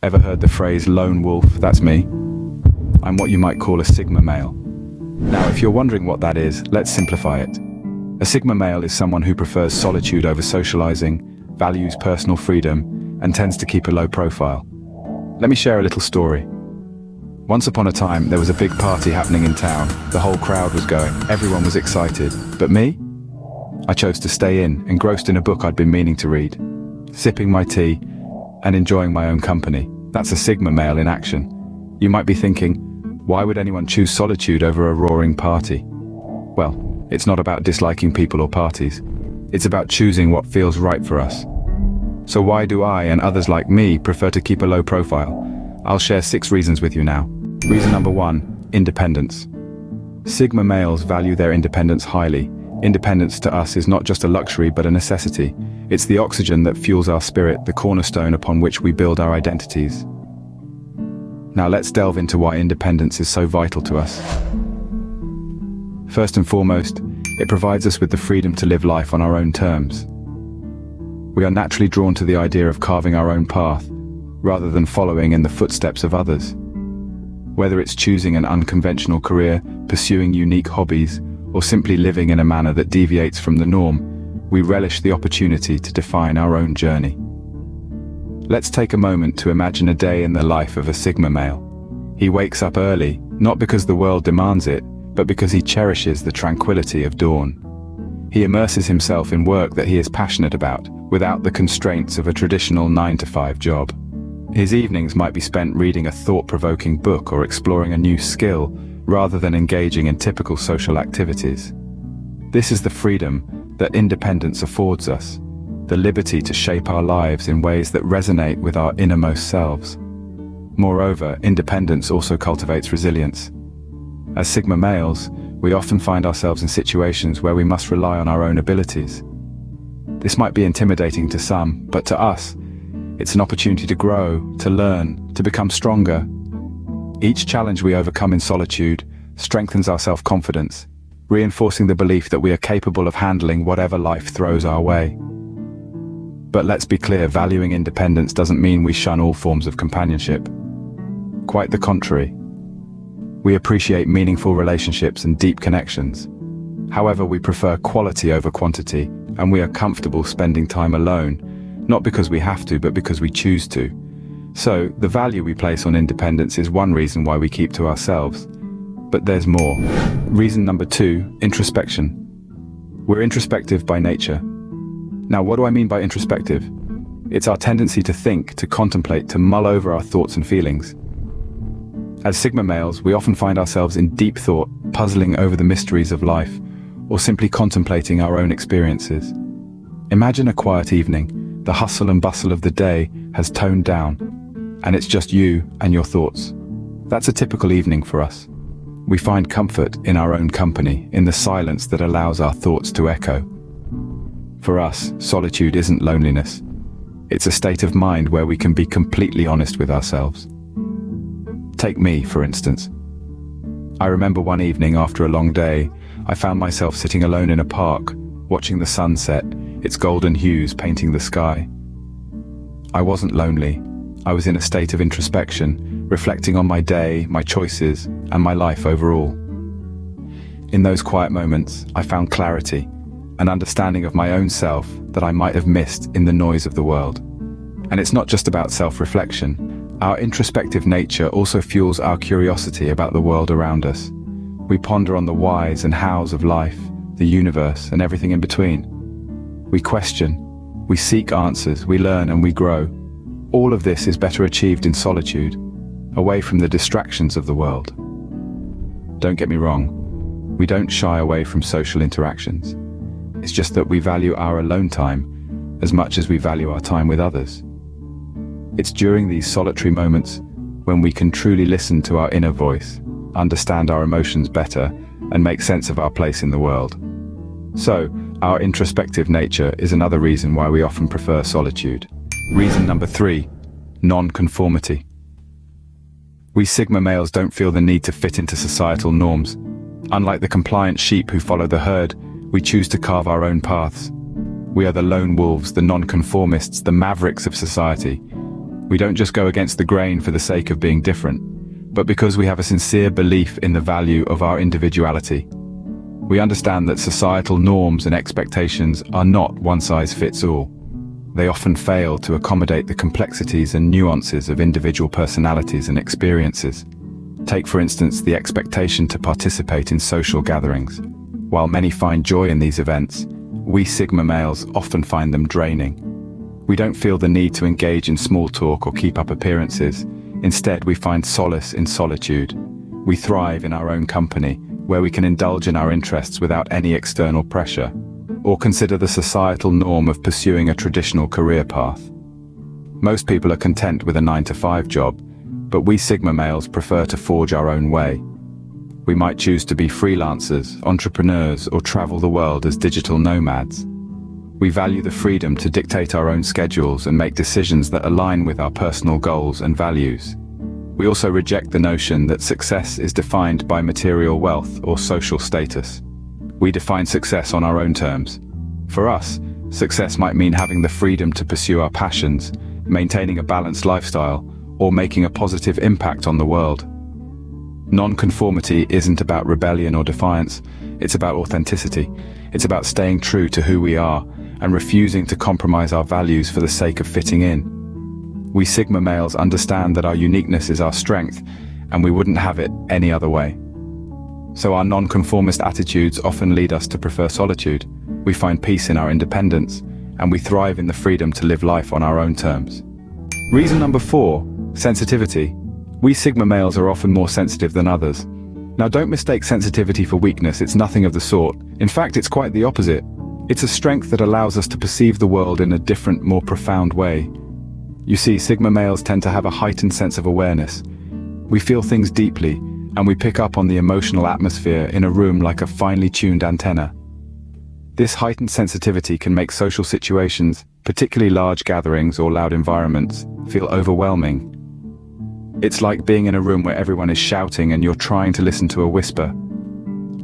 Ever heard the phrase lone wolf? That's me. I'm what you might call a Sigma male. Now, if you're wondering what that is, let's simplify it. A Sigma male is someone who prefers solitude over socializing, values personal freedom, and tends to keep a low profile. Let me share a little story. Once upon a time, there was a big party happening in town. The whole crowd was going, everyone was excited. But me? I chose to stay engrossed in a book I'd been meaning to read, sipping my tea and enjoying my own company. That's a Sigma male in action. You might be thinking, why would anyone choose solitude over a roaring party? Well, it's not about disliking people or parties. It's about choosing what feels right for us. So why do I and others like me prefer to keep a low profile? I'll share 6 reasons with you now. Reason number 1, independence. Sigma males value their independence highly. Independence to us is not just a luxury but a necessity. It's the oxygen that fuels our spirit, the cornerstone upon which we build our identities. Now let's delve into why independence is so vital to us. First and foremost, it provides us with the freedom to live life on our own terms. We are naturally drawn to the idea of carving our own path, rather than following in the footsteps of others. Whether it's choosing an unconventional career, pursuing unique hobbies, or simply living in a manner that deviates from the norm, we relish the opportunity to define our own journey. Let's take a moment to imagine a day in the life of a Sigma male. He wakes up early, not because the world demands it, but because he cherishes the tranquility of dawn. He immerses himself in work that he is passionate about, without the constraints of a traditional 9-to-5 job. His evenings might be spent reading a thought-provoking book or exploring a new skill, rather than engaging in typical social activities. This is the freedom that independence affords us, the liberty to shape our lives in ways that resonate with our innermost selves. Moreover, independence also cultivates resilience. As Sigma males, we often find ourselves in situations where we must rely on our own abilities. This might be intimidating to some, but to us, it's an opportunity to grow, to learn, to become stronger. Each challenge we overcome in solitude strengthens our self-confidence, reinforcing the belief that we are capable of handling whatever life throws our way. But let's be clear, valuing independence doesn't mean we shun all forms of companionship. Quite the contrary. We appreciate meaningful relationships and deep connections. However, we prefer quality over quantity, and we are comfortable spending time alone, not because we have to, but because we choose to. So, the value we place on independence is one reason why we keep to ourselves. But there's more. Reason number 2, introspection. We're introspective by nature. Now, what do I mean by introspective? It's our tendency to think, to contemplate, to mull over our thoughts and feelings. As Sigma males, we often find ourselves in deep thought, puzzling over the mysteries of life, or simply contemplating our own experiences. Imagine a quiet evening. The hustle and bustle of the day has toned down, and it's just you and your thoughts. That's a typical evening for us. We find comfort in our own company, in the silence that allows our thoughts to echo. For us, solitude isn't loneliness. It's a state of mind where we can be completely honest with ourselves. Take me, for instance. I remember one evening after a long day, I found myself sitting alone in a park, watching the sunset, its golden hues painting the sky. I wasn't lonely. I was in a state of introspection, reflecting on my day, my choices, and my life overall. In those quiet moments, I found clarity, an understanding of my own self that I might have missed in the noise of the world. And it's not just about self-reflection. Our introspective nature also fuels our curiosity about the world around us. We ponder on the whys and hows of life, the universe, and everything in between. We question, we seek answers, we learn and we grow. All of this is better achieved in solitude, away from the distractions of the world. Don't get me wrong, we don't shy away from social interactions. It's just that we value our alone time as much as we value our time with others. It's during these solitary moments when we can truly listen to our inner voice, understand our emotions better, and make sense of our place in the world. So, our introspective nature is another reason why we often prefer solitude. Reason number 3, nonconformity. We Sigma males don't feel the need to fit into societal norms. Unlike the compliant sheep who follow the herd, we choose to carve our own paths. We are the lone wolves, the nonconformists, the mavericks of society. We don't just go against the grain for the sake of being different, but because we have a sincere belief in the value of our individuality. We understand that societal norms and expectations are not one size fits all. They often fail to accommodate the complexities and nuances of individual personalities and experiences. Take, for instance, the expectation to participate in social gatherings. While many find joy in these events, we Sigma males often find them draining. We don't feel the need to engage in small talk or keep up appearances. Instead, we find solace in solitude. We thrive in our own company, where we can indulge in our interests without any external pressure, or consider the societal norm of pursuing a traditional career path. Most people are content with a 9-to-5 job, but we Sigma males prefer to forge our own way. We might choose to be freelancers, entrepreneurs, or travel the world as digital nomads. We value the freedom to dictate our own schedules and make decisions that align with our personal goals and values. We also reject the notion that success is defined by material wealth or social status. We define success on our own terms. For us, success might mean having the freedom to pursue our passions, maintaining a balanced lifestyle, or making a positive impact on the world. Nonconformity isn't about rebellion or defiance, it's about authenticity. It's about staying true to who we are and refusing to compromise our values for the sake of fitting in. We Sigma males understand that our uniqueness is our strength, and we wouldn't have it any other way. So our nonconformist attitudes often lead us to prefer solitude. We find peace in our independence, and we thrive in the freedom to live life on our own terms. Reason number 4, sensitivity. We Sigma males are often more sensitive than others. Now, don't mistake sensitivity for weakness, it's nothing of the sort. In fact, it's quite the opposite. It's a strength that allows us to perceive the world in a different, more profound way. You see, Sigma males tend to have a heightened sense of awareness. We feel things deeply, and we pick up on the emotional atmosphere in a room like a finely tuned antenna. This heightened sensitivity can make social situations, particularly large gatherings or loud environments, feel overwhelming. It's like being in a room where everyone is shouting and you're trying to listen to a whisper.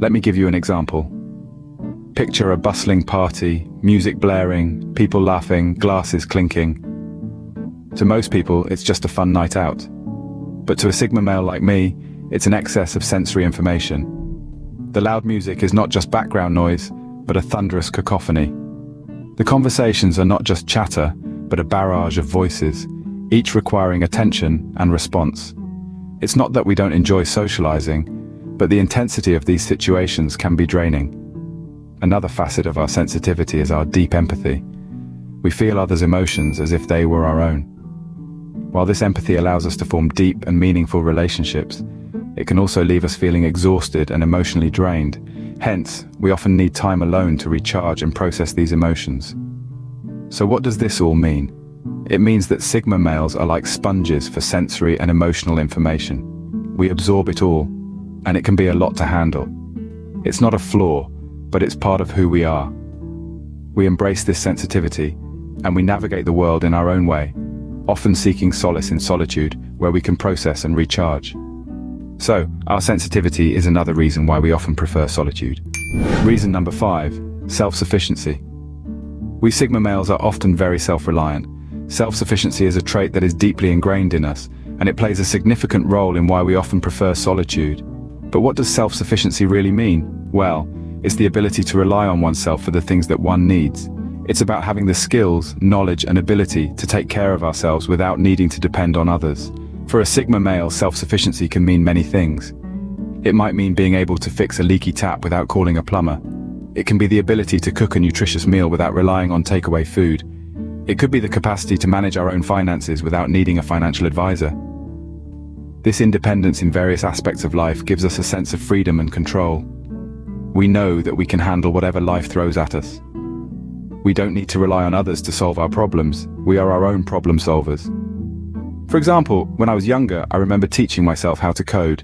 Let me give you an example. Picture a bustling party, music blaring, people laughing, glasses clinking. To most people, it's just a fun night out. But to a Sigma male like me, it's an excess of sensory information. The loud music is not just background noise, but a thunderous cacophony. The conversations are not just chatter, but a barrage of voices, each requiring attention and response. It's not that we don't enjoy socializing, but the intensity of these situations can be draining. Another facet of our sensitivity is our deep empathy. We feel others' emotions as if they were our own. While this empathy allows us to form deep and meaningful relationships, it can also leave us feeling exhausted and emotionally drained. Hence, we often need time alone to recharge and process these emotions. So what does this all mean? It means that Sigma males are like sponges for sensory and emotional information. We absorb it all, and it can be a lot to handle. It's not a flaw, but it's part of who we are. We embrace this sensitivity, and we navigate the world in our own way, often seeking solace in solitude, where we can process and recharge. So, our sensitivity is another reason why we often prefer solitude. Reason number 5, self-sufficiency. We Sigma males are often very self-reliant. Self-sufficiency is a trait that is deeply ingrained in us, and it plays a significant role in why we often prefer solitude. But what does self-sufficiency really mean? Well, it's the ability to rely on oneself for the things that one needs. It's about having the skills, knowledge, and ability to take care of ourselves without needing to depend on others. For a Sigma male, self-sufficiency can mean many things. It might mean being able to fix a leaky tap without calling a plumber. It can be the ability to cook a nutritious meal without relying on takeaway food. It could be the capacity to manage our own finances without needing a financial advisor. This independence in various aspects of life gives us a sense of freedom and control. We know that we can handle whatever life throws at us. We don't need to rely on others to solve our problems. We are our own problem solvers. For example, when I was younger, I remember teaching myself how to code.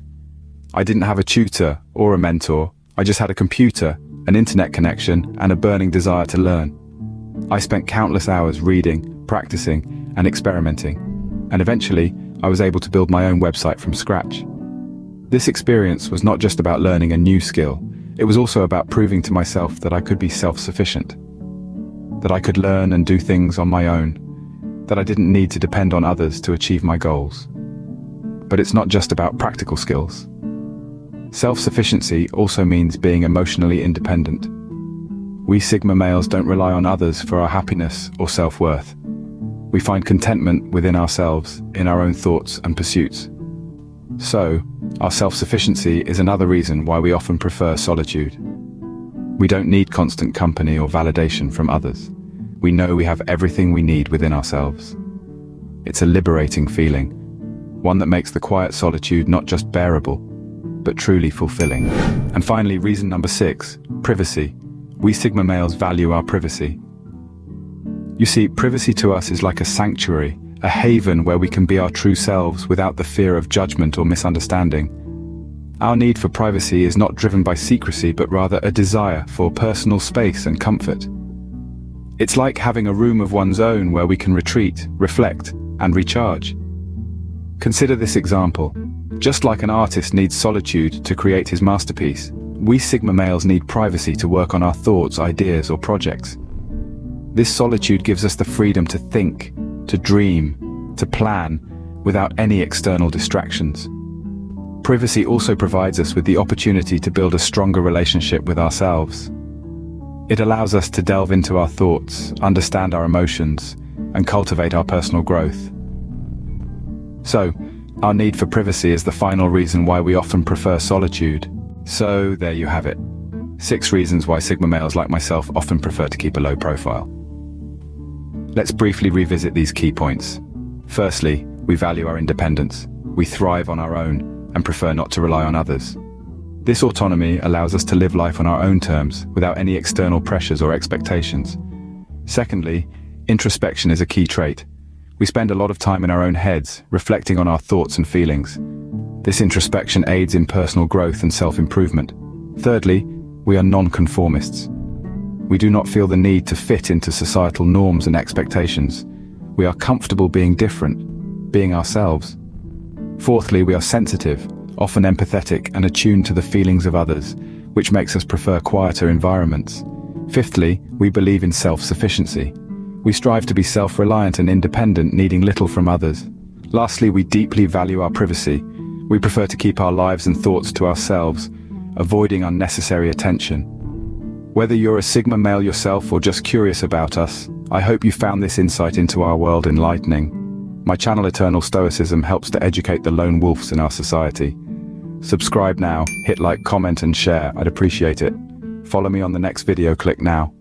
I didn't have a tutor or a mentor. I just had a computer, an internet connection, and a burning desire to learn. I spent countless hours reading, practicing, and experimenting, and eventually, I was able to build my own website from scratch. This experience was not just about learning a new skill, it was also about proving to myself that I could be self-sufficient, that I could learn and do things on my own. that I didn't need to depend on others to achieve my goals. But it's not just about practical skills. Self-sufficiency also means being emotionally independent. We Sigma males don't rely on others for our happiness or self-worth. We find contentment within ourselves, in our own thoughts and pursuits. So, our self-sufficiency is another reason why we often prefer solitude. We don't need constant company or validation from others. We know we have everything we need within ourselves. It's a liberating feeling, one that makes the quiet solitude not just bearable, but truly fulfilling. And finally, reason number 6, privacy. We Sigma males value our privacy. You see, privacy to us is like a sanctuary, a haven where we can be our true selves without the fear of judgment or misunderstanding. Our need for privacy is not driven by secrecy, but rather a desire for personal space and comfort. It's like having a room of one's own where we can retreat, reflect, and recharge. Consider this example. Just like an artist needs solitude to create his masterpiece, we Sigma males need privacy to work on our thoughts, ideas, or projects. This solitude gives us the freedom to think, to dream, to plan, without any external distractions. Privacy also provides us with the opportunity to build a stronger relationship with ourselves. It allows us to delve into our thoughts, understand our emotions, and cultivate our personal growth. So, our need for privacy is the final reason why we often prefer solitude. So, there you have it. 6 reasons why Sigma males like myself often prefer to keep a low profile. Let's briefly revisit these key points. Firstly, we value our independence. We thrive on our own and prefer not to rely on others. This autonomy allows us to live life on our own terms without any external pressures or expectations. Secondly, introspection is a key trait. We spend a lot of time in our own heads, reflecting on our thoughts and feelings. This introspection aids in personal growth and self-improvement. Thirdly, we are nonconformists. We do not feel the need to fit into societal norms and expectations. We are comfortable being different, being ourselves. Fourthly, we are sensitive, often empathetic and attuned to the feelings of others, which makes us prefer quieter environments. Fifthly, we believe in self-sufficiency. We strive to be self-reliant and independent, needing little from others. Lastly, we deeply value our privacy. We prefer to keep our lives and thoughts to ourselves, avoiding unnecessary attention. Whether you're a Sigma male yourself or just curious about us, I hope you found this insight into our world enlightening. My channel Eternal Stoicism helps to educate the lone wolves in our society. Subscribe now, hit like, comment and share, I'd appreciate it. Follow me on the next video, click now.